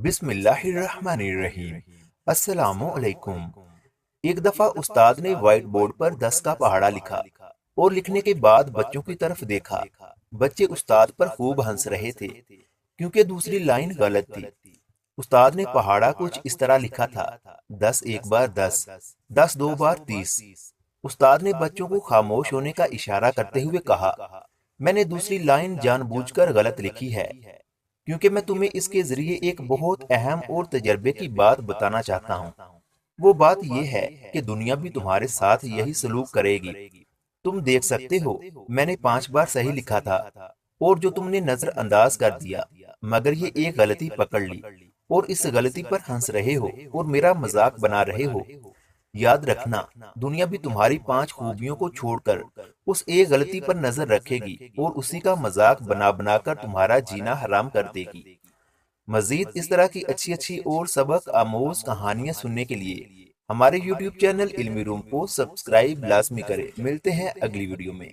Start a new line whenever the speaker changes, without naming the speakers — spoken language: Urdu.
بسم اللہ الرحمن الرحیم۔ السلام علیکم۔ ایک دفعہ استاد نے وائٹ بورڈ پر 10 کا پہاڑا لکھا اور لکھنے کے بعد بچوں کی طرف دیکھا۔ بچے استاد پر خوب ہنس رہے تھے کیونکہ دوسری لائن غلط تھی۔ استاد نے پہاڑا کچھ اس طرح لکھا تھا: 10 ایک بار 10، 10 دو بار 30۔ استاد نے بچوں کو خاموش ہونے کا اشارہ کرتے ہوئے کہا، میں نے دوسری لائن جان بوجھ کر غلط لکھی ہے کیونکہ میں تمہیں اس کے ذریعے ایک بہت اہم اور تجربے کی بات بتانا چاہتا ہوں۔ وہ بات یہ ہے کہ دنیا بھی تمہارے ساتھ یہی سلوک کرے گی۔ تم دیکھ سکتے ہو میں نے 5 بار صحیح لکھا تھا اور جو تم نے نظر انداز کر دیا، مگر یہ ایک غلطی پکڑ لی اور اس غلطی پر ہنس رہے ہو اور میرا مذاق بنا رہے ہو۔ یاد رکھنا، دنیا بھی تمہاری 5 خوبیوں کو چھوڑ کر اس ایک غلطی پر نظر رکھے گی اور اسی کا مذاق بنا بنا کر تمہارا جینا حرام کر دے گی۔ مزید اس طرح کی اچھی اور سبق آموز کہانیاں سننے کے لیے ہمارے یوٹیوب چینل علمی روم کو سبسکرائب لازمی کریں۔ ملتے ہیں اگلی ویڈیو میں۔